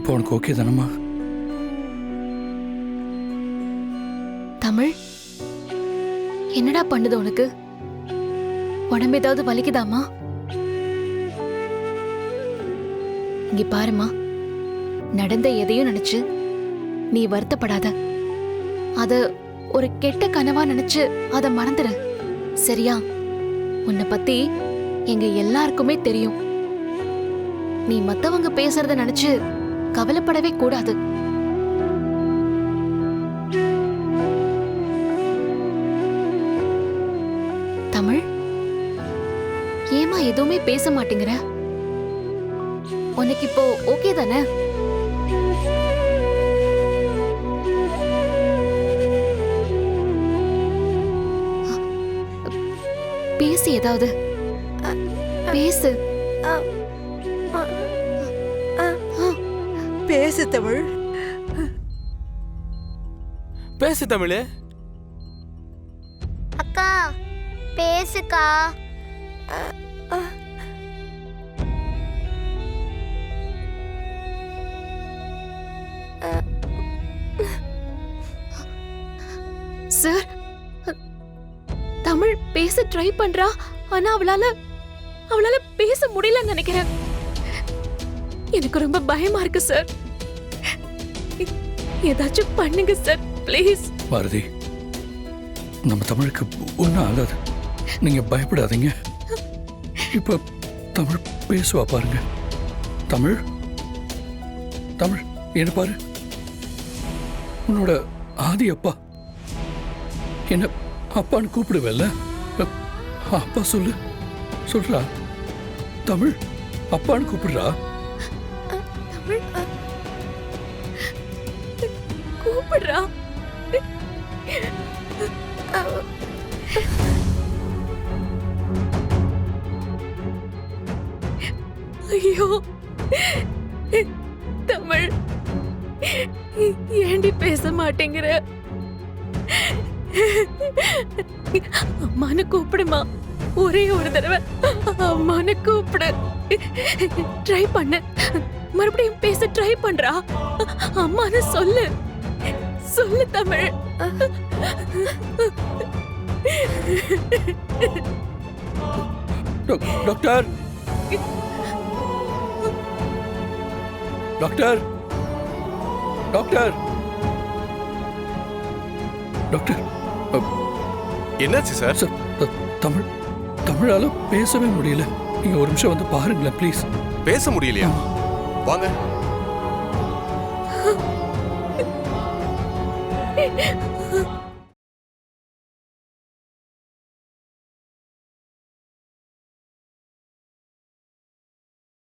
இப்போ உனக்கு ஓகே தானம்மா? தமிழ், என்னடா பண்ணுது உனக்கு? உடம்பு ஏதாவது வலிக்குதாமா? இங்க பாருமா, நடந்த எதையும் நினைச்சு நீ வருத்தப்படாத. அத ஒரு கெட்ட கனவா நினைச்சு அத மறந்துடு, சரியா? உன்னை பத்தி எங்க எல்லாருக்குமே தெரியும். நீ மத்தவங்க பேசுறத நினைச்சு கவலைப்படவே கூடாது. தமிழ், ஏமா எதுவுமே பேச மாட்டேங்கிற? உனக்கு இப்போ ஓகே தானே? பேசு, ஏதாவது பேசு. பேசு தமிழ், பேசு தமிழ். அக்கா பேசுக்கா. சார், தமிழ் பேச ட்ரை பண்றா, ஆனா அவளால பேச முடியலன்னு நினைக்கிறேன். எனக்கு ரொம்ப பயமா இருக்கு சார். ஏதாச்சும் பண்ணுங்க சார், ப்ளீஸ். பாரதி, நம்ம தமிழுக்கு ஒன்றும் ஆகாது, நீங்க பயப்படாதீங்க. இப்ப தமிழ் பேசுவா பாருங்க. தமிழ், தமிழ் என்ன பாரு, உன்னோட ஆதி அப்பா என்ன அப்பான்னு கூப்பிடுவல்ல? அப்பா சொல்லு, சொல்றா. தமிழ் அப்பான்னு கூப்பிடுறா. தமிழ் கூப்பிடுறா. ஐயோ தமிழ், ஏண்டி பேச மாட்டேங்கிற? அம்மானு கூப்பிடுமா, ஒரே ஒரு தடவை அம்மானு கூப்பிடு. ட்ரை பண்ண, மறுபடியும் பேச ட்ரை பண்றா. அம்மானு சொல்லு, சொல்லு Tamil. Doctor, doctor, doctor, doctor. என்னாச்சு சார்? தமிழ், தமிழால பேசவே முடியல. நீங்க ஒரு நிமிஷம் வந்து பாருங்களேன் ப்ளீஸ். பேச முடியலையா? வாங்க.